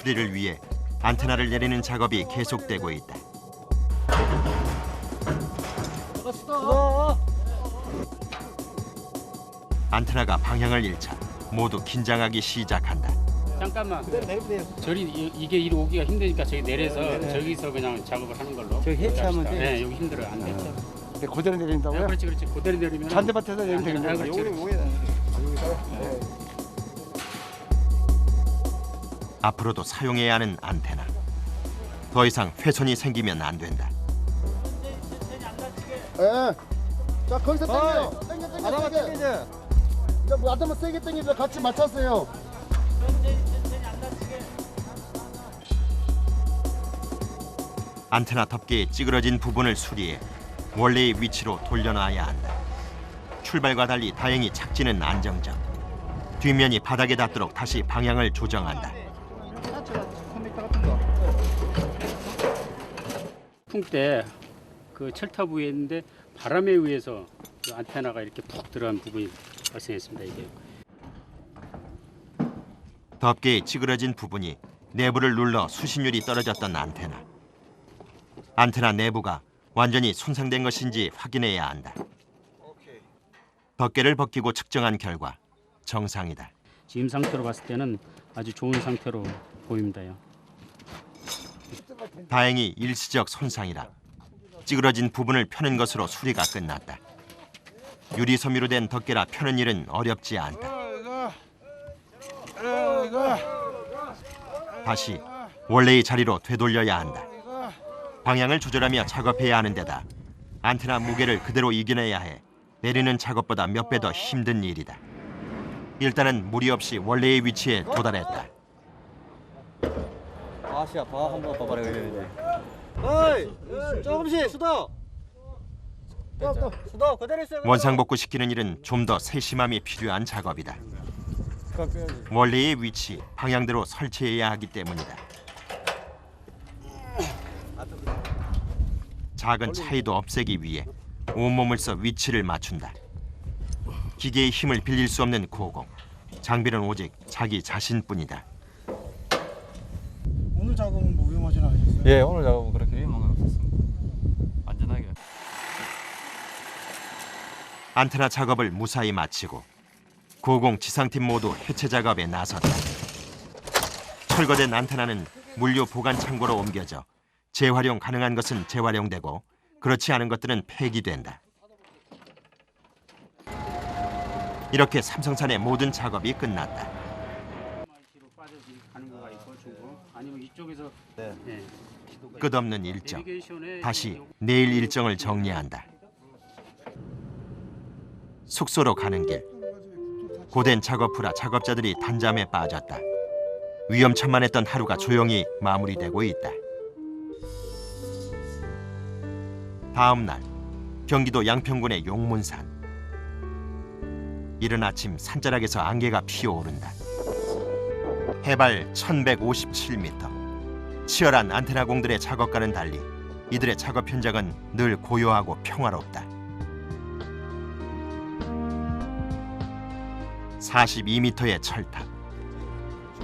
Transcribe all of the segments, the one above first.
수리를 위해 안테나를 내리는 작업이 계속되고 있다. 안테나가 방향을 잃자 모두 긴장하기 시작한다. 잠깐만. 이게 이리 오기가 힘드니까 저기 내려서 저기서 그냥 작업을 하는 걸로. 저기 해체하면 돼. 네, 여기 힘들어요. 안 돼. 그대로 내린다고요? 네, 그렇지. 그대로 내리면. 잔디밭에서 내리면 되겠네요. 그렇지. 앞으로도 사용해야 하는 안테나. 더 이상 훼손이 생기면 안 된다. 예. 자 거기서 당겨. 당겨. 당기지. 이제 뭐 아담은 세게 당기자 같이 맞췄어요. 안테나 덮개에 찌그러진 부분을 수리해 원래의 위치로 돌려놔야 한다. 출발과 달리 다행히 착지는 안정적. 뒷면이 바닥에 닿도록 다시 방향을 조정한다. 풍 때 그 철탑 위에 있는데 바람에 의해서 그 안테나가 이렇게 푹 들어간 부분이 발생했습니다. 이게. 덮개에 찌그러진 부분이 내부를 눌러 수신율이 떨어졌던 안테나. 안테나 내부가 완전히 손상된 것인지 확인해야 한다. 덮개를 벗기고 측정한 결과 정상이다. 지금 상태로 봤을 때는 아주 좋은 상태로 보입니다요. 다행히 일시적 손상이라 찌그러진 부분을 펴는 것으로 수리가 끝났다. 유리 섬유로 된 덮개라 펴는 일은 어렵지 않다. 다시 원래의 자리로 되돌려야 한다. 방향을 조절하며 작업해야 하는 데다 안테나 무게를 그대로 이겨내야 해 내리는 작업보다 몇 배 더 힘든 일이다. 일단은 무리 없이 원래의 위치에 도달했다. 아씨 아파 한번 봐봐라 그래. 어이 조금씩 수도. 수도 그대로 있어. 원상복구시키는 일은 좀 더 세심함이 필요한 작업이다. 원래의 위치, 방향대로 설치해야 하기 때문이다. 작은 차이도 없애기 위해 온몸을 써 위치를 맞춘다. 기계의 힘을 빌릴 수 없는 고공. 장비는 오직 자기 자신뿐이다. 오늘 작업은 뭐 위험하진 않으셨어요? 예, 오늘 작업은 그렇게 위험한 건 없었습니다. 안전하게. 안테나 작업을 무사히 마치고 고공 지상팀 모두 해체 작업에 나섰다. 철거된 안테나는 물류 보관 창고로 옮겨져 재활용 가능한 것은 재활용되고 그렇지 않은 것들은 폐기된다. 이렇게 삼성산의 모든 작업이 끝났다. 뒤로 빠져서 가는 거가 있고 중고 아니면 이쪽에서 끝없는 일정. 내비게이션에 다시 내일 일정을 정리한다. 숙소로 가는 길. 고된 작업 후라 작업자들이 단잠에 빠졌다. 위험천만했던 하루가 조용히 마무리되고 있다. 다음 날 경기도 양평군의 용문산. 이른 아침 산자락에서 안개가 피어오른다. 해발 1157m. 치열한 안테나 공들의 작업과는 달리 이들의 작업 현장은 늘 고요하고 평화롭다. 42m의 철탑.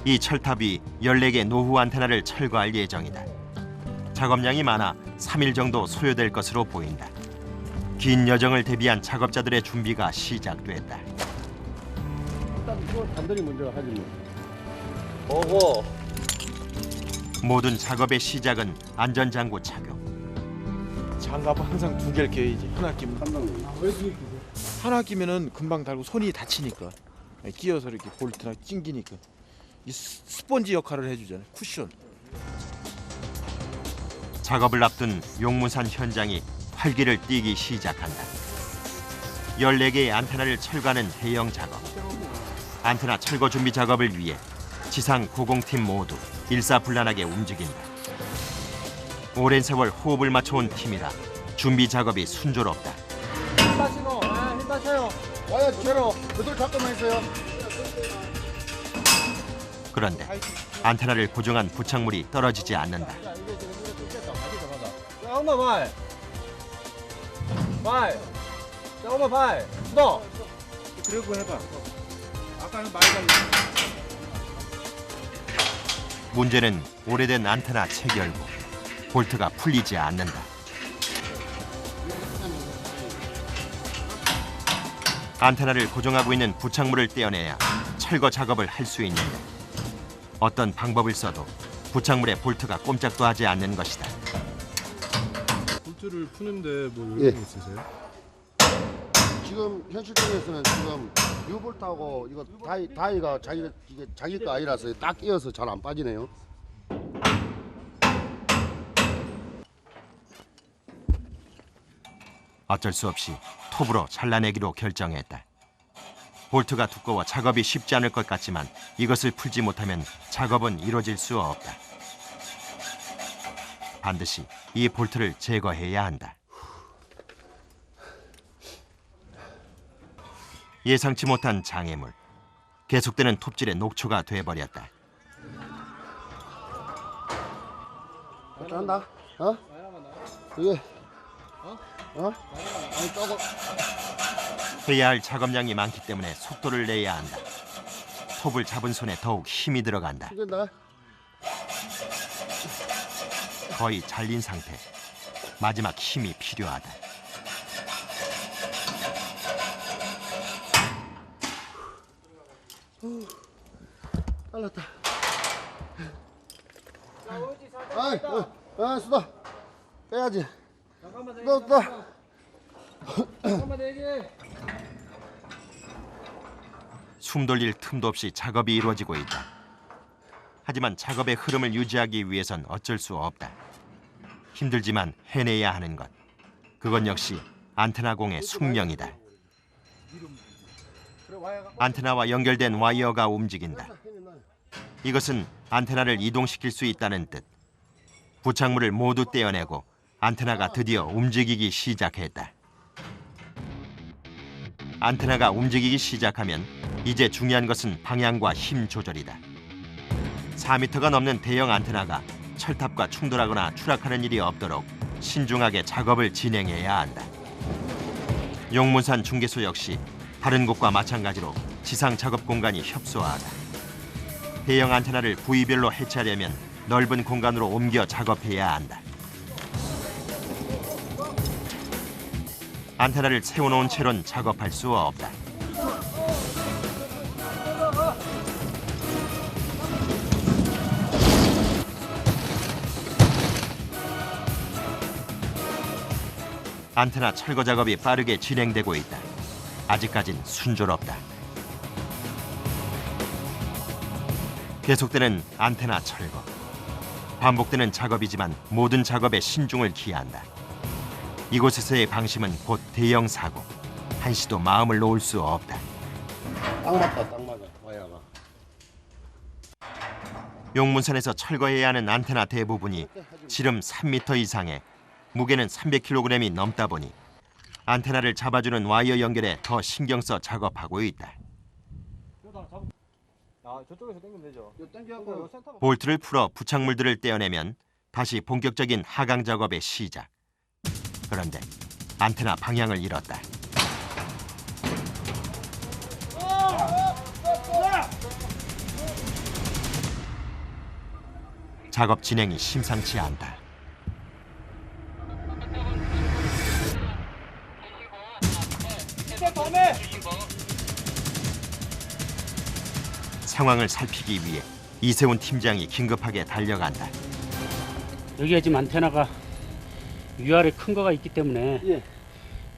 이 철탑이 14개 노후 안테나를 철거할 예정이다. 작업량이 많아 3일 정도 소요될 것으로 보인다. 긴 여정을 대비한 작업자들의 준비가 시작됐다. 일단 이거 단단히 먼저 하지 뭐. 오고. 모든 작업의 시작은 안전장구 착용. 장갑은 항상 두 개를 껴야지. 하나 끼면 왜 그게 하나 끼면은 금방 달고 손이 다치니까 끼어서 이렇게 볼트나 찡기니까 이 스펀지 역할을 해주잖아요. 쿠션. 작업을 앞둔 용문산 현장이 활기를 띠기 시작한다. 14개의 안테나를 철거하는 대형 작업. 안테나 철거 준비 작업을 위해 지상 고공팀 모두 일사불란하게 움직인다. 오랜 세월 호흡을 맞춰온 팀이라 준비 작업이 순조롭다. 힘 빠지고, 힘 빠져요. 와야 제로. 그들 잡고만 있어요. 그런데 안테나를 고정한 부착물이 떨어지지 않는다. 야 엄마 발. 발. 자 엄마 발. 수도. 그러고 해봐. 아까는 많이 달렸어. 문제는 오래된 안테나 체결부. 볼트가 풀리지 않는다. 안테나를 고정하고 있는 부착물을 떼어내야 철거 작업을 할 수 있는데 어떤 방법을 써도 부착물의 볼트가 꼼짝도 하지 않는 것이다. 볼트를 푸는데 뭐 예. 요령이 있으세요? 지금 현실적에서는 지금 유볼트하고 이거 다이가 자기 거 아니라서 딱 끼어서 잘 안 빠지네요. 어쩔 수 없이 톱으로 잘라내기로 결정했다. 볼트가 두꺼워 작업이 쉽지 않을 것 같지만 이것을 풀지 못하면 작업은 이루어질 수 없다. 반드시 이 볼트를 제거해야 한다. 예상치 못한 장애물. 계속되는 톱질의 녹초가 돼버렸다. 한다. 어? 이게 아니 조금 해야 할 작업량이 많기 때문에 속도를 내야 한다. 톱을 잡은 손에 더욱 힘이 들어간다. 힘든다. 거의 잘린 상태. 마지막 힘이 필요하다. 잘랐다. 수다. 빼야지. 수다. 숨 돌릴 틈도 없이 작업이 이루어지고 있다. 하지만 작업의 흐름을 유지하기 위해선 어쩔 수 없다. 힘들지만 해내야 하는 것. 그건 역시 안테나공의 숙명이다. 안테나와 연결된 와이어가 움직인다. 이것은 안테나를 이동시킬 수 있다는 뜻. 부착물을 모두 떼어내고 안테나가 드디어 움직이기 시작했다. 안테나가 움직이기 시작하면 이제 중요한 것은 방향과 힘 조절이다. 4m가 넘는 대형 안테나가 철탑과 충돌하거나 추락하는 일이 없도록 신중하게 작업을 진행해야 한다. 용문산 중개소 역시 다른 곳과 마찬가지로 지상 작업 공간이 협소하다. 대형 안테나를 부위별로 해체하려면 넓은 공간으로 옮겨 작업해야 한다. 안테나를 세워놓은 채로는 작업할 수 없다. 안테나 철거 작업이 빠르게 진행되고 있다. 아직까진 순조롭다. 계속되는 안테나 철거. 반복되는 작업이지만 모든 작업에 신중을 기한다. 이곳에서의 방심은 곧 대형 사고. 한시도 마음을 놓을 수 없다. 딱 맞다. 딱 맞아. 와이어가. 용문산에서 철거해야 하는 안테나 대부분이 지름 3m 이상에 무게는 300kg이 넘다 보니 안테나를 잡아주는 와이어 연결에 더 신경 써 작업하고 있다. 저쪽에서 당기면 되죠. 볼트를 풀어 부착물들을 떼어내면 다시 본격적인 하강 작업의 시작. 그런데 안테나 방향을 잃었다. 작업 진행이 심상치 않다. 상황을 살피기 위해 이세훈 팀장이 긴급하게 달려간다. 여기가 지금 안테나가 위아래 큰 거가 있기 때문에 예.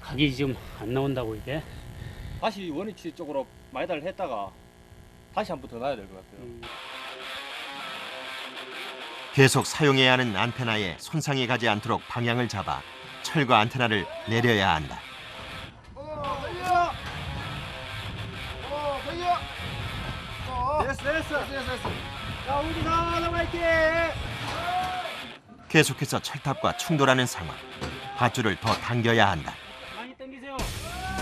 각이 지금 안 나온다고 이게. 다시 원위치 쪽으로 마이다를 했다가 다시 한 번 더 놔야 될 것 같아요. 계속 사용해야 하는 안테나에 손상이 가지 않도록 방향을 잡아 철거 안테나를 내려야 한다. 됐어. 야, 우리 나와있게. 계속해서 철탑과 충돌하는 상황. 밧줄을 더 당겨야 한다. 많이 당기세요.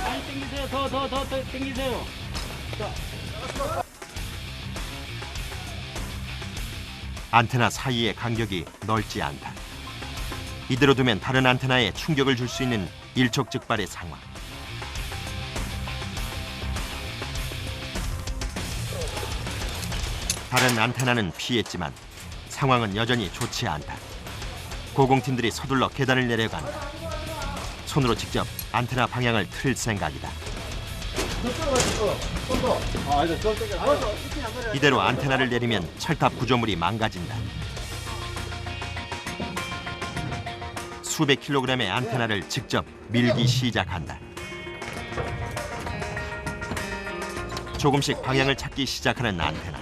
많이 당기세요. 더 당기세요. 안테나 사이의 간격이 넓지 않다. 이대로 두면 다른 안테나에 충격을 줄 수 있는 일촉즉발의 상황. 다른 안테나는 피했지만 상황은 여전히 좋지 않다. 고공팀들이 서둘러 계단을 내려간다. 손으로 직접 안테나 방향을 틀 생각이다. 이대로 안테나를 내리면 철탑 구조물이 망가진다. 수백 킬로그램의 안테나를 직접 밀기 시작한다. 조금씩 방향을 찾기 시작하는 안테나.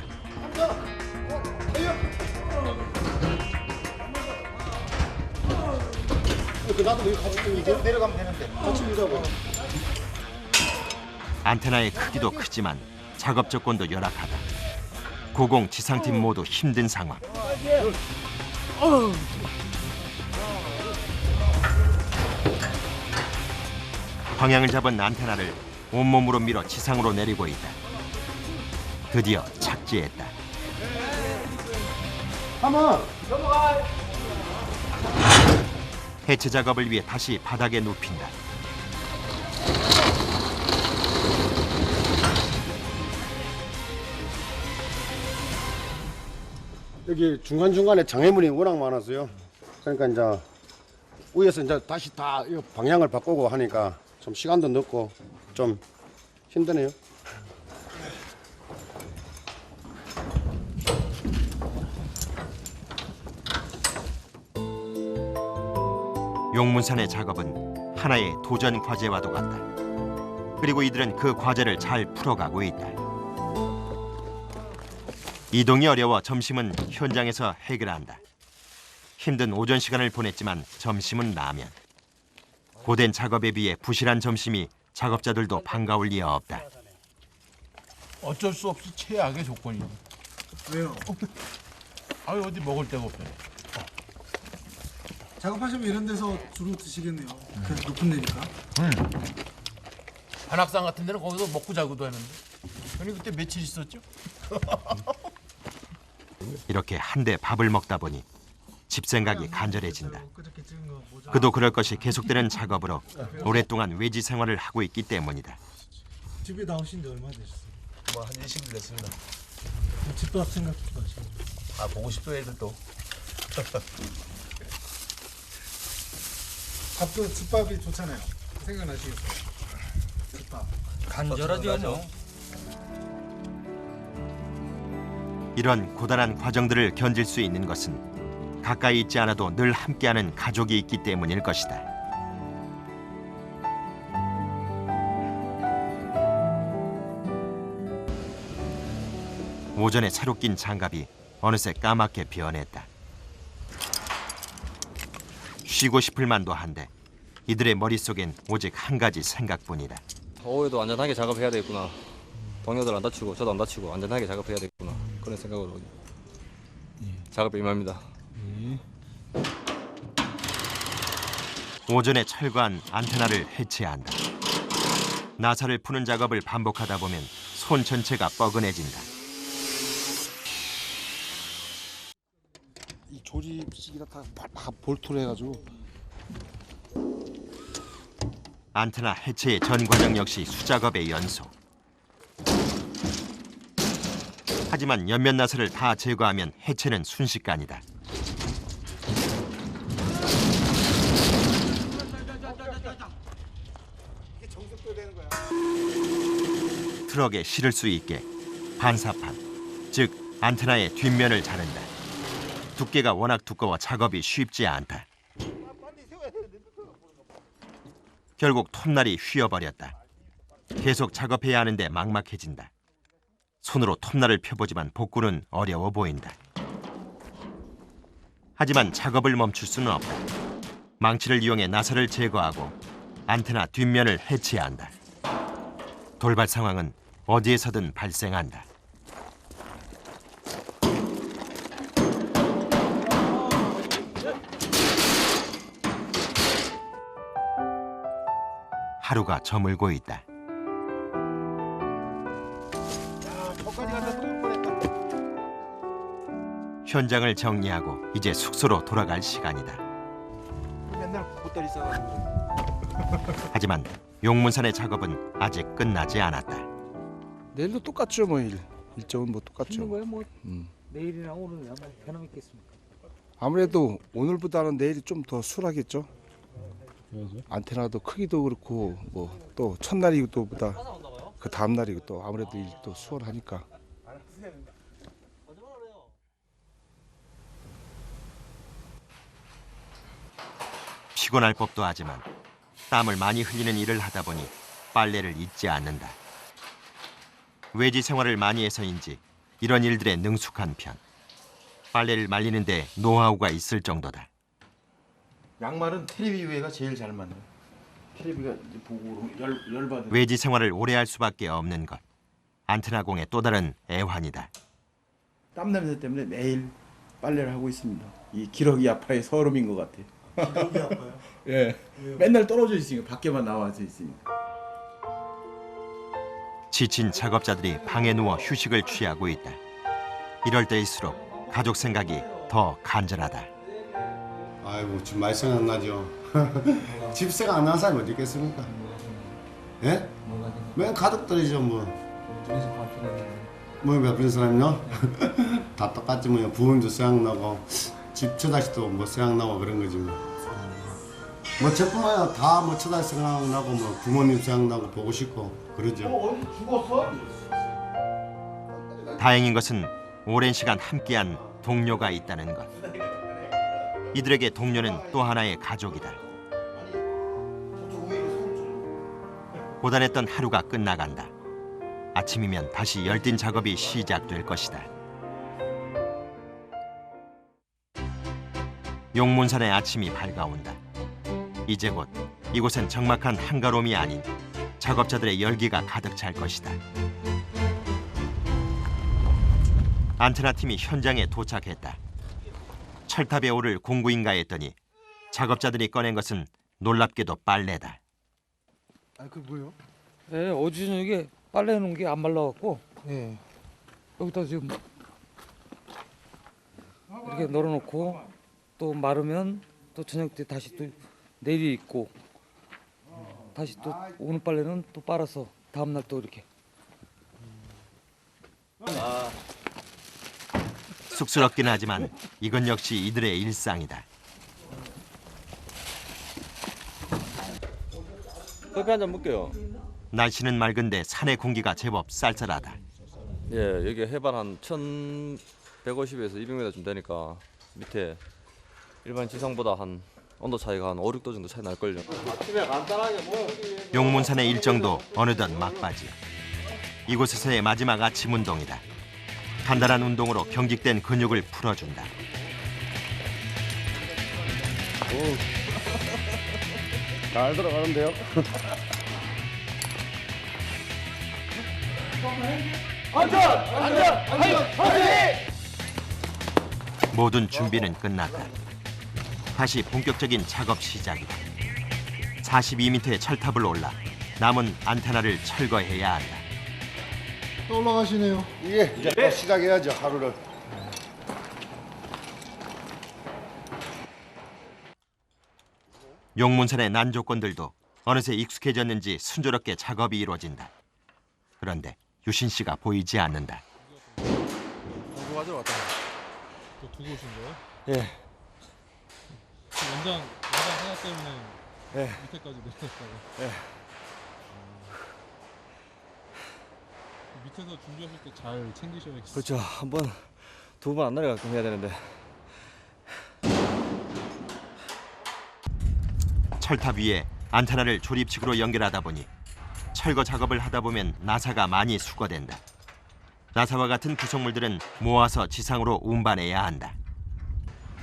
나도 여기 가서 내려가면 되는데 같이 밀자고. 안테나의 크기도 크지만 작업 조건도 열악하다. 고공 지상팀 모두 힘든 상황. 방향을 잡은 안테나를 온몸으로 밀어 지상으로 내리고 있다. 드디어 착지했다. 한번 해체 작업을 위해 다시 바닥에 눕힌다. 여기 중간중간에 장애물이 워낙 많아서요. 그러니까 이제 위에서 이제 다시 다 방향을 바꾸고 하니까 좀 시간도 늦고 좀 힘드네요. 용문산의 작업은 하나의 도전 과제와도 같다. 그리고 이들은 그 과제를 잘 풀어가고 있다. 이동이 어려워 점심은 현장에서 해결한다. 힘든 오전 시간을 보냈지만 점심은 라면. 고된 작업에 비해 부실한 점심이 작업자들도 반가울 리 없다. 어쩔 수 없이 최악의 조건이야. 왜요? 아유 어디 먹을 데가 없네. 작업하시면 이런 데서 주로 드시겠네요. 그래서 높은 데니까. 한악산 같은 데는 거기서 먹고 자고도 하는데. 형님 그때 며칠 있었죠? 이렇게 한데 밥을 먹다 보니 집 생각이 간절해진다. 그저께 찍은 거 모자. 그도 그럴 것이 계속되는 작업으로 오랫동안 외지 생활을 하고 있기 때문이다. 집에 나오신 지 얼마 되셨어요? 뭐한 20일 됐습니다. 집밥 생각도 하시고. 아 보고 싶어 애들 또. 밥도 집밥이 좋잖아요. 생각나시겠어요? 집밥. 간절하죠 뭐. 이런 고단한 과정들을 견딜 수 있는 것은 가까이 있지 않아도 늘 함께하는 가족이 있기 때문일 것이다. 오전에 새로 낀 장갑이 어느새 까맣게 변했다. 쉬고 싶을 만도 한데 이들의 머릿속엔 오직 한 가지 생각뿐이다. 더워도 안전하게 작업해야 되겠구나. 동료들 안 다치고 저도 안 다치고 안전하게 작업해야 되겠구나. 그런 생각으로 작업에 임합니다. 오전에 철거한 안테나를 해체한다. 나사를 푸는 작업을 반복하다 보면 손 전체가 뻐근해진다. 이 조립식이라 다 볼트로 해가지고. 안테나 해체의 전 과정 역시 수작업의 연속. 하지만 옆면 나사를 다 제거하면 해체는 순식간이다. 트럭에 실을 수 있게 반사판, 즉 안테나의 뒷면을 자른다. 두께가 워낙 두꺼워 작업이 쉽지 않다. 결국 톱날이 휘어버렸다. 계속 작업해야 하는데 막막해진다. 손으로 톱날을 펴보지만 복구는 어려워 보인다. 하지만 작업을 멈출 수는 없다. 망치를 이용해 나사를 제거하고 안테나 뒷면을 해체한다. 돌발 상황은 어디에서든 발생한다. 하루가 저물고 있다. 현장을 정리하고 이제 숙소로 돌아갈 시간이다. 맨날 보따리 싸가지고. 하지만 용문산의 작업은 아직 끝나지 않았다. 내일도 똑같죠 뭐 일정은 뭐 똑같죠. 거야 뭐. 내일이나 오늘 한번 변함 있겠습니까? 아무래도 오늘보다는 내일이 좀 더 수월하겠죠. 안테나도 크기도 그렇고 뭐 또 첫날이고 보다 그 다음 날이고 또 아무래도 일도 수월하니까. 피곤할 법도 하지만 땀을 많이 흘리는 일을 하다 보니 빨래를 잊지 않는다. 외지 생활을 많이 해서인지 이런 일들에 능숙한 편. 빨래를 말리는데 노하우가 있을 정도다. 양말은 테레비 위에가 제일 잘 맞네. 테레비가 이제 보고 열받은. 외지 생활을 오래 할 수밖에 없는 것. 안테나공의 또 다른 애환이다. 땀 냄새 때문에 매일 빨래를 하고 있습니다. 이 기러기 아파의 서름인 것 같아요. 기러기 아파요? 예. 맨날 떨어져 있으니까 밖에만 나와서 있으니까. 지친 작업자들이 방에 누워 휴식을 취하고 있다. 이럴 때일수록 가족 생각이 더 간절하다. 아이고 집 많이 생각나죠. 집 생각 안 나는 사람이 어디 있겠습니까? 예? 맨 가족들이죠 뭐. 뭐 몇분 사람이요? 다 똑같지 뭐. 부모님도 생각나고 집 처자식도 뭐 생각나고 그런 거지 뭐. 뭐 저뿐만 아니라 다 뭐 처자식 생각나고 뭐 부모님 생각나고 보고 싶고 그러죠. 다행인 것은 오랜 시간 함께한 동료가 있다는 것. 이들에게 동료는 또 하나의 가족이다. 고단했던 하루가 끝나간다. 아침이면 다시 열띤 작업이 시작될 것이다. 용문산의 아침이 밝아온다. 이제 곧 이곳엔 적막한 한가로움이 아닌 작업자들의 열기가 가득 찰 것이다. 안테나 팀이 현장에 도착했다. 철탑에 오를 공구인가 했더니 작업자들이 꺼낸 것은 놀랍게도 빨래다. 아, 그 뭐예요? 네, 어제 저녁에 빨래 놓은 게 안 말라갖고 네. 여기다 지금 이렇게 널어놓고 또 마르면 또 저녁 때 다시 또 내리 입고 다시 또 오늘 빨래는 또 빨아서 다음 날 또 이렇게. 쑥스럽긴 하지만 이건 역시 이들의 일상이다. 커피 한 잔 먹게요. 날씨는 맑은데 산의 공기가 제법 쌀쌀하다. 예, 여기 해발 한 1,150에서 200m쯤 되니까 밑에 일반 지상보다 한 온도 차이가 한 5, 6도 정도 차이 날걸요. 용문산의 일정도 어느덧 막바지. 이곳에서의 마지막 아침 운동이다. 간단한 운동으로 경직된 근육을 풀어준다. 잘 들어가는데요. 모든 준비는 끝났다. 다시 본격적인 작업 시작이다. 42m의 철탑을 올라 남은 안테나를 철거해야 한다. 또 올라가시네요. 예, 이제 또 시작해야죠 하루를. 용문산의 난 조건들도 어느새 익숙해졌는지 순조롭게 작업이 이루어진다. 그런데 유신 씨가 보이지 않는다. 공구 가져러 왔다. 또 두고 오신 거예요? 예. 연장 하나 때문에 예. 밑에까지 내렸다고. 예. 밑에서 준비하실 때 잘 챙기셔야겠어요. 그렇죠. 한번 두 번 안 내려가끔 해야 되는데. 철탑 위에 안테나를 조립식으로 연결하다 보니 철거 작업을 하다 보면 나사가 많이 수거된다. 나사와 같은 구성물들은 모아서 지상으로 운반해야 한다.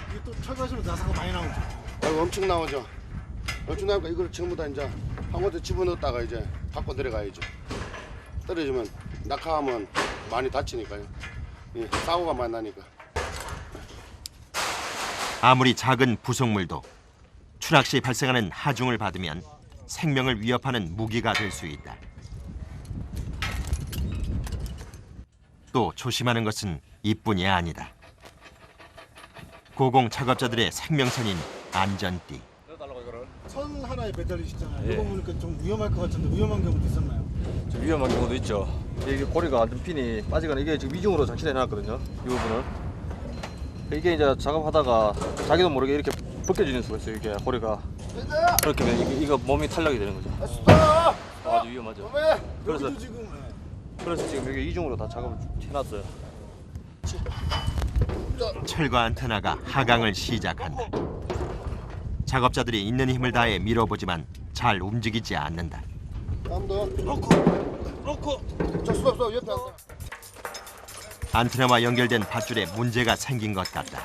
이게 또 철거하시면 나사가 많이 나오죠. 아이고 엄청 나오죠. 엄청 나오니까 이걸 전부 다 이제 한 곳에 집어넣었다가 이제 갖고 내려가야죠. 떨어지면 낙하하면 많이 다치니까요. 예, 사고가 많이 나니까. 아무리 작은 부속물도 추락 시 발생하는 하중을 받으면 생명을 위협하는 무기가 될 수 있다. 또 조심하는 것은 이뿐이 아니다. 고공 작업자들의 생명선인 안전띠. 선 하나에 매달리시잖아요. 예. 이거 보니까 좀 위험할 것 같은데 위험한 경우도 있었나요? 좀 위험한 경우도 있죠. 이게 고리가 완전 핀이 빠지거나 이게 지금 이중으로 장치를 해놨거든요. 이 부분을. 이게 이제 작업하다가 자기도 모르게 이렇게 벗겨지는 수가 있어요. 이게 고리가 그렇게 하면 이거 몸이 탄력이 되는 거죠. 아주 위험하죠. 그래서 지금 여기 이중으로 다 작업을 해놨어요. 철거 안테나가 하강을 시작한다. 작업자들이 있는 힘을 다해 밀어보지만 잘 움직이지 않는다. 안테나와 연결된 밧줄에 문제가 생긴 것 같다.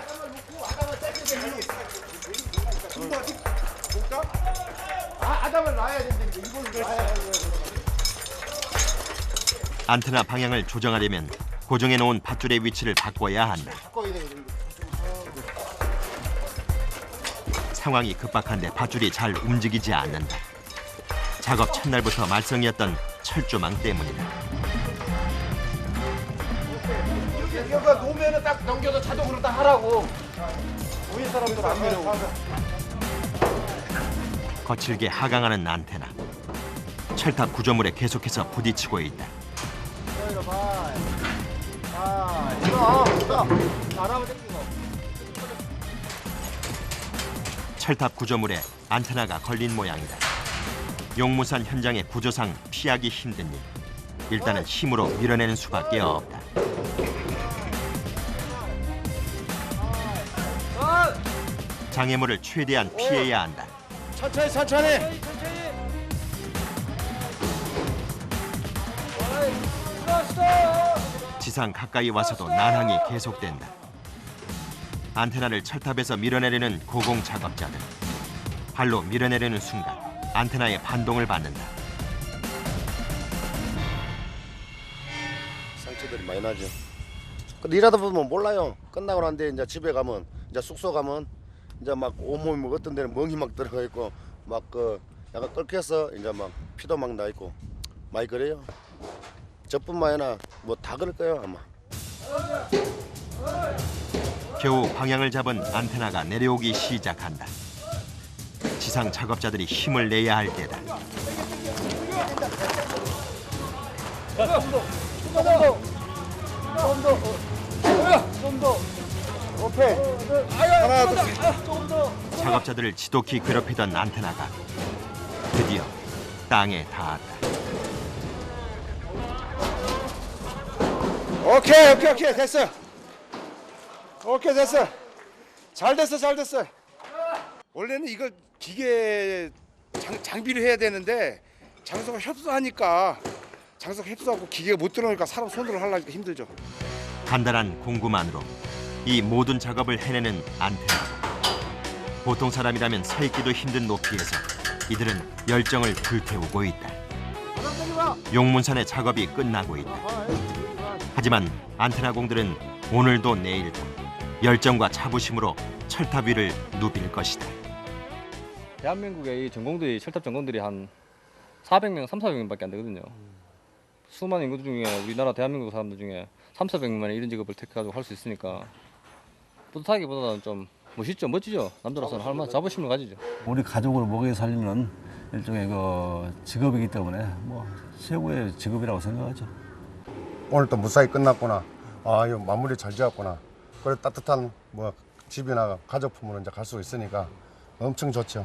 안테나 방향을 조정하려면 고정해 놓은 밧줄의 위치를 바꿔야 한다. 상황이 급박한데 밧줄이 잘 움직이지 않는다. 작업 첫날부터 말썽이었던 철조망 때문이다. 이거 놓으면은 딱 넘겨서 자동으로 딱 하라고. 위에 사람들 안 내려오고. 거칠게 하강하는 안테나. 철탑 구조물에 계속해서 부딪히고 있다. 철탑 구조물에 안테나가 걸린 모양이다. 용무산 현장의 구조상 피하기 힘든 일. 일단은 힘으로 밀어내는 수밖에 없다. 장애물을 최대한 피해야 한다. 천천히. 지상 가까이 와서도 난항이 계속된다. 안테나를 철탑에서 밀어내려는 고공 작업자들. 발로 밀어내려는 순간 안테나의 반동을 받는다. 상처들이 많이 나죠. 근데 일하다 보면 몰라요. 끝나고 난데 이제 집에 가면 이제 숙소 가면 이제 막 온몸이 뭐 어떤 데는 멍이 막 들어가 있고 막 그 약간 끓여서 이제 막 피도 막 나 있고 많이 그래요. 저뿐만 아니라 뭐 다 그럴 거예요 아마. 겨우 방향을 잡은 안테나가 내려오기 시작한다. 지상 작업자들이 힘을 내야 할 때다. 작업자들을 지독히 괴롭히던 안테나가 드디어 땅에 닿았다. 오케이 됐어. 오케이 됐어. 잘 됐어. 원래는 이걸 기계 장비를 해야 되는데 장소가 협소하니까 장소가 협소하고 기계가 못 들어오니까 사람 손으로 하려니까 힘들죠. 간단한 공구만으로 이 모든 작업을 해내는 안테나. 보통 사람이라면 서 있기도 힘든 높이에서 이들은 열정을 불태우고 있다. 용문산의 작업이 끝나고 있다. 하지만 안테나 공들은 오늘도 내일도 열정과 자부심으로 철탑 위를 누빌 것이다. 대한민국의 이 전공들이 철탑 전공들이 한 400명, 300~400명밖에 안 되거든요. 수많은 인구 중에 우리나라 대한민국 사람들 중에 300~400명만이 이런 직업을 택해가지고 할 수 있으니까 뿌듯하기보다는 좀 멋있죠, 멋지죠. 남자로서는 할 만한 자부심을 가지죠. 우리 가족을 먹여 살리는 일종의 그 직업이기 때문에 뭐 최고의 직업이라고 생각하죠. 오늘 또 무사히 끝났구나. 아, 이거 마무리 잘 지었구나. 그래 따뜻한 뭐 집이나 가족품으로 이제 갈 수 있으니까 엄청 좋죠.